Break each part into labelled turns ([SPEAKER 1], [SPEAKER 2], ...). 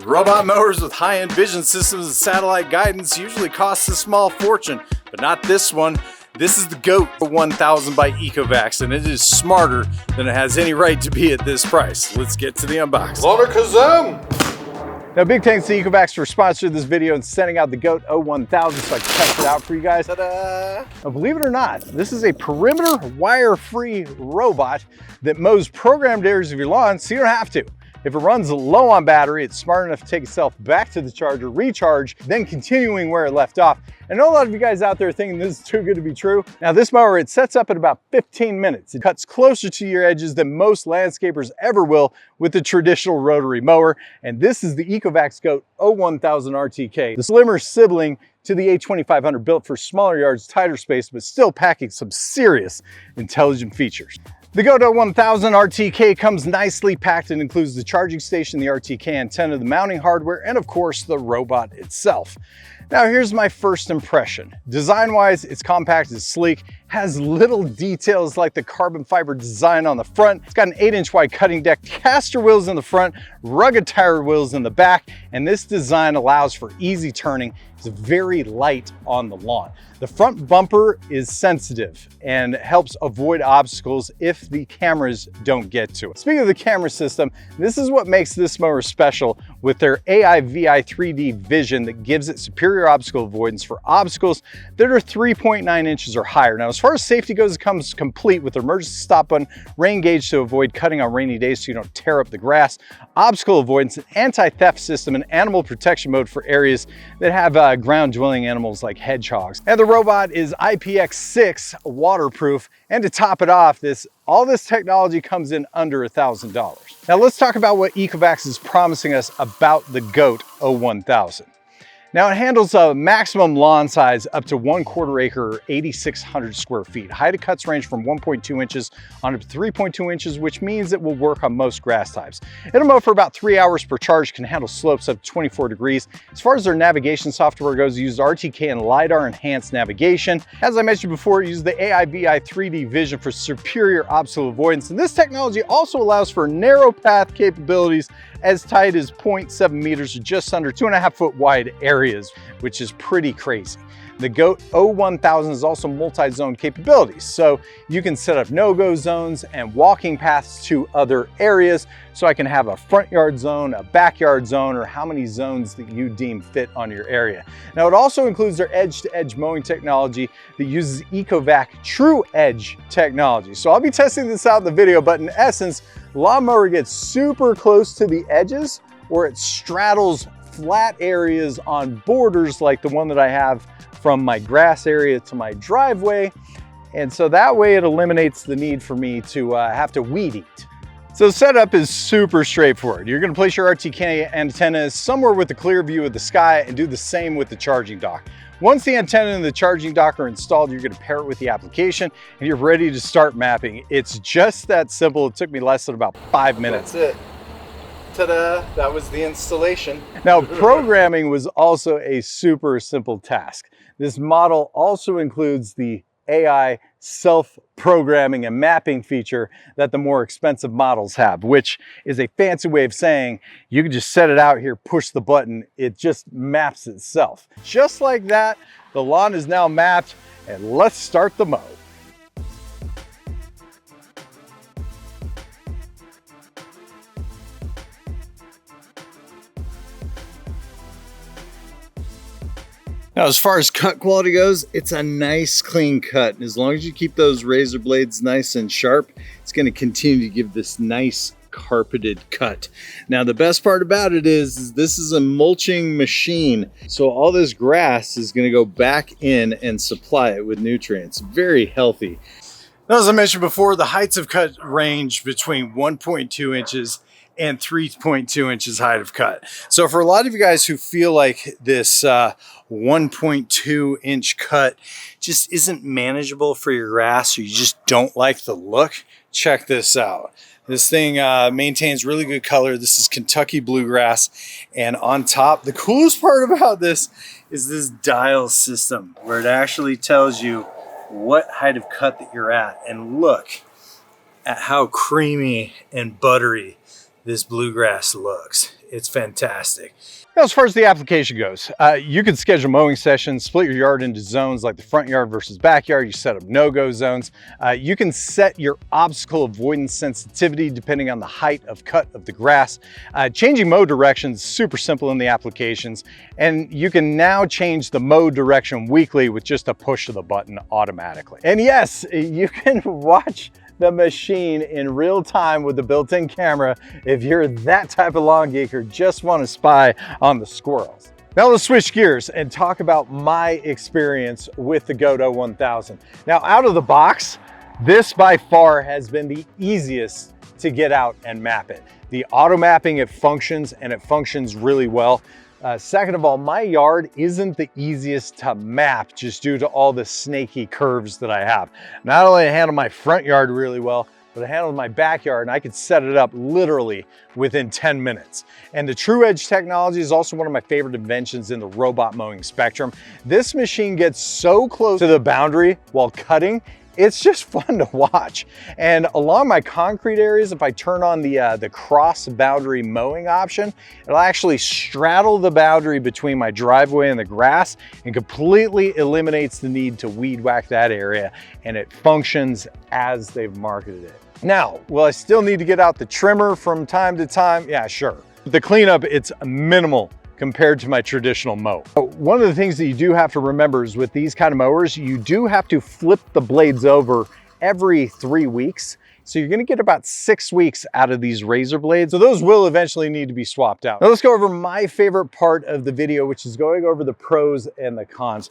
[SPEAKER 1] Robot mowers with high-end vision systems and satellite guidance usually cost a small fortune, but not this one. This is the GOAT O1000 by ECOVACS, and it is smarter than it has any right to be at this price. Let's get to the unboxing. Now, big thanks to ECOVACS for sponsoring this video and sending out the GOAT O1000 so I can test it out for you guys. Ta-da! Now, believe it or not, this is a perimeter wire-free robot that mows programmed areas of your lawn so you don't have to. If it runs low on battery, it's smart enough to take itself back to the charger, recharge, then continuing where it left off. I know a lot of you guys out there thinking this is too good to be true. Now this mower, it sets up in about 15 minutes. It cuts closer to your edges than most landscapers ever will with the traditional rotary mower. And this is the ECOVACS GOAT O1000 RTK, the slimmer sibling to the A2500, built for smaller yards, tighter space, but still packing some serious intelligent features. The GOAT O1000 RTK comes nicely packed and includes the charging station, the RTK antenna, the mounting hardware, and of course the robot itself. Now here's my first impression. Design-wise, it's compact, it's sleek, has little details like the carbon fiber design on the front. It's got an 8-inch wide cutting deck, caster wheels in the front, rugged tire wheels in the back, and this design allows for easy turning. It's very light on the lawn. The front bumper is sensitive and helps avoid obstacles if the cameras don't get to it. Speaking of the camera system, this is what makes this mower special with their AIVI 3D vision that gives it superior obstacle avoidance for obstacles that are 3.9 inches or higher. Now, as far as safety goes, it comes complete with emergency stop button, rain gauge to avoid cutting on rainy days so you don't tear up the grass, obstacle avoidance, an anti-theft system, and animal protection mode for areas that have ground-dwelling animals like hedgehogs. And the robot is IPX6 waterproof, and to top it off, all this technology comes in under $1,000. Now let's talk about what ECOVACS is promising us about the GOAT O1000. Now it handles a maximum lawn size up to 1/4 acre or 8,600 square feet. Height of cuts range from 1.2 inches on up to 3.2 inches, which means it will work on most grass types. It'll mow for about 3 hours per charge, can handle slopes up to 24 degrees. As far as their navigation software goes, it uses RTK and LiDAR enhanced navigation. As I mentioned before, it uses the AIVI 3D vision for superior obstacle avoidance. And this technology also allows for narrow path capabilities as tight as 0.7 meters or just under 2.5 foot wide areas, which is pretty crazy. The GOAT O1000 is also multi-zone capabilities, so you can set up no-go zones and walking paths to other areas. So I can have a front yard zone, a backyard zone, or how many zones that you deem fit on your area. Now it also includes their edge-to-edge mowing technology that uses ECOVAC True Edge technology. So I'll be testing this out in the video, but in essence, lawnmower gets super close to the edges or it straddles flat areas on borders like the one that I have from my grass area to my driveway. And so that way it eliminates the need for me to have to weed eat. So the setup is super straightforward. You're gonna place your RTK antenna somewhere with a clear view of the sky and do the same with the charging dock. Once the antenna and the charging dock are installed, you're gonna pair it with the application and you're ready to start mapping. It's just that simple. It took me less than about 5 minutes.
[SPEAKER 2] That's it. Ta-da, that was the installation.
[SPEAKER 1] Now, programming was also a super simple task. This model also includes the AI self-programming and mapping feature that the more expensive models have, which is a fancy way of saying you can just set it out here, push the button, it just maps itself. Just like that, the lawn is now mapped, and let's start the mow. Now, as far as cut quality goes, it's a nice clean cut. And as long as you keep those razor blades nice and sharp, it's going to continue to give this nice carpeted cut. Now, the best part about it is this is a mulching machine. So all this grass is going to go back in and supply it with nutrients. Very healthy. Now, as I mentioned before, the heights of cut range between 1.2 inches and 3.2 inches height of cut. So for a lot of you guys who feel like this 1.2 inch cut just isn't manageable for your grass, or you just don't like the look, check this out. This thing maintains really good color. This is Kentucky bluegrass. And on top, the coolest part about this is this dial system where it actually tells you what height of cut that you're at. And look at how creamy and buttery this bluegrass looks. It's fantastic. Now, as far as the application goes, you can schedule mowing sessions, split your yard into zones like the front yard versus backyard. You set up no-go zones. You can set your obstacle avoidance sensitivity depending on the height of cut of the grass. Changing mow directions is super simple in the applications, and you can now change the mow direction weekly with just a push of the button automatically. And yes, you can watch the machine in real time with the built-in camera if you're that type of lawn geek or just want to spy on the squirrels. Now let's switch gears and talk about my experience with the GOAT O1000. Now out of the box, this by far has been the easiest to get out and map it. The auto mapping, it functions and it functions really well. Second of all, my yard isn't the easiest to map just due to all the snaky curves that I have. Not only I handle my front yard really well, but I handle my backyard and I could set it up literally within 10 minutes. And the True Edge technology is also one of my favorite inventions in the robot mowing spectrum. This machine gets so close to the boundary while cutting, it's just fun to watch. And along my concrete areas, if I turn on the cross boundary mowing option, it'll actually straddle the boundary between my driveway and the grass and completely eliminates the need to weed whack that area. And it functions as they've marketed it. Now, will I still need to get out the trimmer from time to time? Yeah, sure. The cleanup, it's minimal compared to my traditional mow. One of the things that you do have to remember is with these kind of mowers, you do have to flip the blades over every 3 weeks. So you're gonna get about 6 weeks out of these razor blades. So those will eventually need to be swapped out. Now let's go over my favorite part of the video, which is going over the pros and the cons.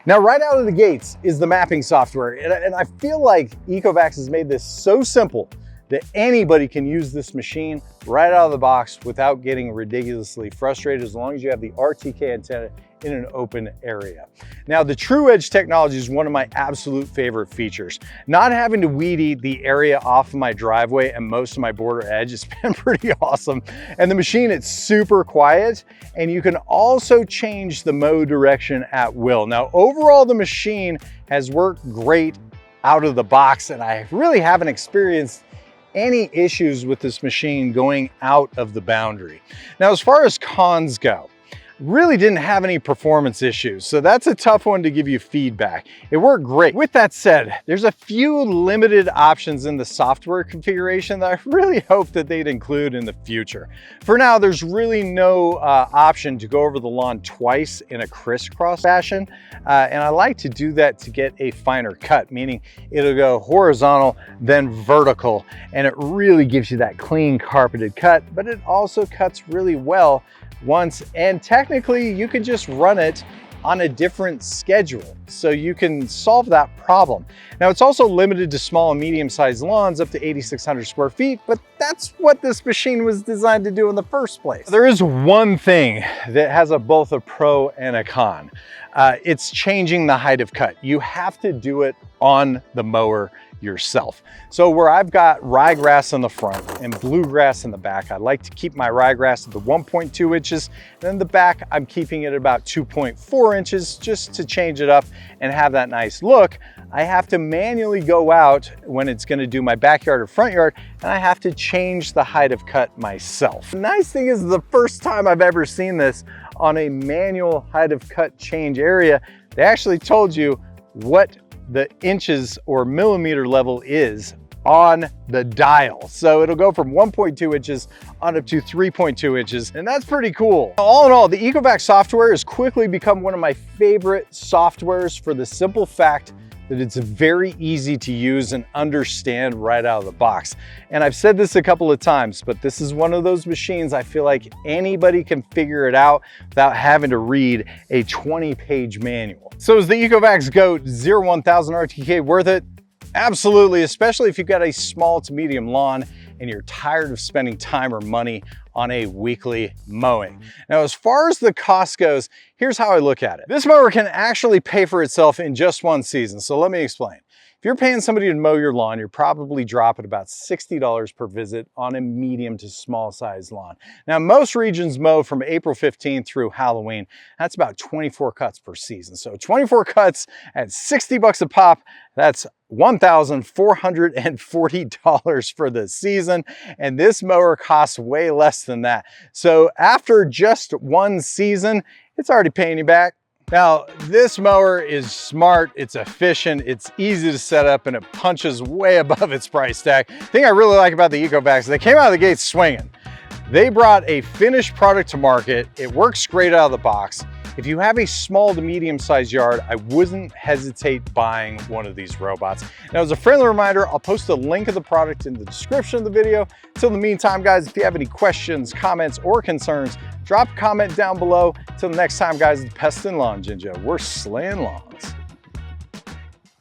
[SPEAKER 1] Now, right out of the gates is the mapping software. And I feel like ECOVACS has made this so simple that anybody can use this machine right out of the box without getting ridiculously frustrated, as long as you have the RTK antenna in an open area. Now, the True Edge technology is one of my absolute favorite features. Not having to weed eat the area off of my driveway and most of my border edge has been pretty awesome. And the machine, it's super quiet, and you can also change the mow direction at will. Now, overall, the machine has worked great out of the box, and I really haven't experienced any issues with this machine going out of the boundary. Now, as far as cons go, really didn't have any performance issues, so that's a tough one to give you feedback. It worked great. With that said, there's a few limited options in the software configuration that I really hope that they'd include in the future. For now, there's really no option to go over the lawn twice in a crisscross fashion, and I like to do that to get a finer cut, meaning it'll go horizontal, then vertical, and it really gives you that clean carpeted cut, but it also cuts really well once, and technically you can just run it on a different schedule, so you can solve that problem. Now, it's also limited to small and medium-sized lawns up to 8,600 square feet, but that's what this machine was designed to do in the first place. There is one thing that has both a pro and a con. It's changing the height of cut. You have to do it on the mower yourself. So where I've got ryegrass in the front and bluegrass in the back, I like to keep my ryegrass at the 1.2 inches. And in the back, I'm keeping it about 2.4 inches just to change it up and have that nice look. I have to manually go out when it's gonna do my backyard or front yard, and I have to change the height of cut myself. The nice thing is, the first time I've ever seen this on a manual height of cut change area, they actually told you what the inches or millimeter level is on the dial. So it'll go from 1.2 inches on up to 3.2 inches, and that's pretty cool. All in all, the ECOVACS software has quickly become one of my favorite softwares for the simple fact that it's very easy to use and understand right out of the box. And I've said this a couple of times, but this is one of those machines I feel like anybody can figure it out without having to read a 20-page manual. So is the ECOVACS GOAT O1000 RTK worth it? Absolutely, especially if you've got a small to medium lawn and you're tired of spending time or money on a weekly mowing. Now, as far as the cost goes, here's how I look at it. This mower can actually pay for itself in just one season, so let me explain. If you're paying somebody to mow your lawn, you're probably dropping about $60 per visit on a medium to small size lawn. Now, most regions mow from April 15th through Halloween. That's about 24 cuts per season. So 24 cuts at $60 a pop, that's $1,440 for the season, and this mower costs way less than that. So after just one season, it's already paying you back. Now, this mower is smart, it's efficient, it's easy to set up, and it punches way above its price tag. The thing I really like about the ECOVACS, they came out of the gate swinging. They brought a finished product to market. It works great out of the box. If you have a small to medium-sized yard, I wouldn't hesitate buying one of these robots. Now, as a friendly reminder, I'll post a link of the product in the description of the video. Till the meantime, guys, if you have any questions, comments, or concerns, drop a comment down below. Till the next time, guys, it's Pest and Lawn Ginja. We're slaying lawns.